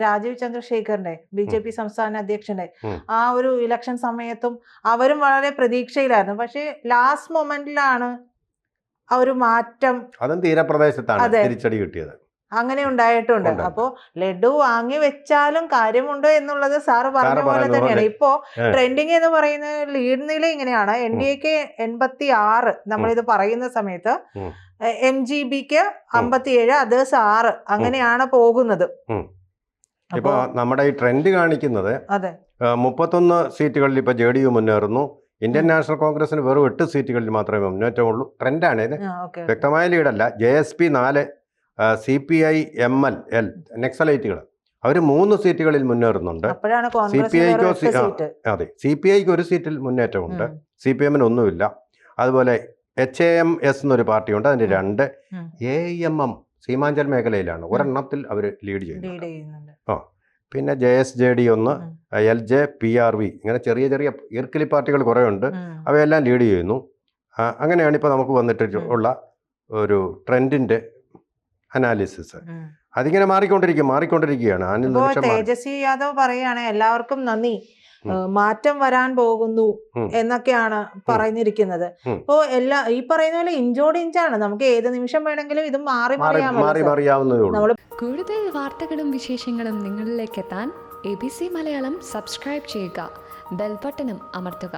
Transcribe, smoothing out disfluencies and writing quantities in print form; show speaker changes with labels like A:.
A: Rajeev ചന്ദ്രശേഖറിന്റെ BJP സംസ്ഥാന അധ്യക്ഷന്റെ ആ ഒരു ഇലക്ഷൻ സമയത്തും അവരും വളരെ പ്രതീക്ഷയിലായിരുന്നു. പക്ഷെ ലാസ്റ്റ് മൊമെന്റിലാണ് ആ ഒരു മാറ്റം,
B: അതും തീരപ്രദേശത്താണ് തിരിച്ചടി കിട്ടിയത്.
A: അങ്ങനെ ഉണ്ടായിട്ടുണ്ട്. അപ്പോ ലഡു വാങ്ങി വെച്ചാലും കാര്യമുണ്ടോ എന്നുള്ളത് സാറ് പറഞ്ഞ പോലെ തന്നെയാണ്. ഇപ്പോ ട്രെൻഡിങ് എന്ന് പറയുന്ന ലീഡ് നില ഇങ്ങനെയാണ്. NDAക്ക് 86 നമ്മളിത് പറയുന്ന സമയത്ത്, MGBക്ക് 57, അതേഴ്സ് 6, അങ്ങനെയാണ് പോകുന്നത്.
B: ഇപ്പൊ നമ്മുടെ ഈ ട്രെൻഡ് കാണിക്കുന്നത് 31 സീറ്റുകളിൽ ഇപ്പൊ JDU മുന്നേറുന്നു. ഇന്ത്യൻ നാഷണൽ കോൺഗ്രസിന് വെറും 8 സീറ്റുകളിൽ മാത്രമേ മുന്നേറ്റമുള്ളൂ. ട്രെൻഡാണ് ഇത്, വ്യക്തമായ ലീഡല്ല. JSP 4, CPI ML നക്സലൈറ്റുകൾ അവർ 3 സീറ്റുകളിൽ മുന്നേറുന്നുണ്ട്. CPIക്ക് 1 സീറ്റിൽ മുന്നേറ്റമുണ്ട്. CPM ഒന്നുമില്ല. അതുപോലെ HAMS എന്നൊരു പാർട്ടിയുണ്ട്, അതിന് 2. AIMM സീമാഞ്ചൽ മേഖലയിലാണ്, ഒരെണ്ണത്തിൽ അവർ ലീഡ് ചെയ്യുന്നുണ്ട്. പിന്നെ JSJD 1, LJ, PRV, ഇങ്ങനെ ചെറിയ ചെറിയ ഈർക്കിലി പാർട്ടികൾ കുറേ ഉണ്ട്, അവയെല്ലാം ലീഡ് ചെയ്യുന്നു. അങ്ങനെയാണ് ഇപ്പോൾ നമുക്ക് വന്നിട്ടുള്ള ഒരു ട്രെൻഡിന്റെ അനാലിസിസ്. അതിങ്ങനെ മാറിക്കൊണ്ടിരിക്കുകയാണ്.
A: തേജസ്വി യാദവ് പറയാണ് എല്ലാവർക്കും നന്ദി, മാറ്റം വരാൻ പോകുന്നു എന്നൊക്കെയാണ് പറഞ്ഞിരിക്കുന്നത്. അപ്പോ ഈ പറയുന്ന പോലെ ഇഞ്ചോട് ഇഞ്ചാണ്, നമുക്ക് ഏത് നിമിഷം വേണമെങ്കിലും ഇത് മാറി
B: മറിയാവുന്നതേ.
C: കൂടുതൽ വാർത്തകളും വിശേഷങ്ങളും നിങ്ങളിലേക്ക് എത്താൻ ABC മലയാളം സബ്സ്ക്രൈബ് ചെയ്യുക, ബെൽ ബട്ടണും അമർത്തുക.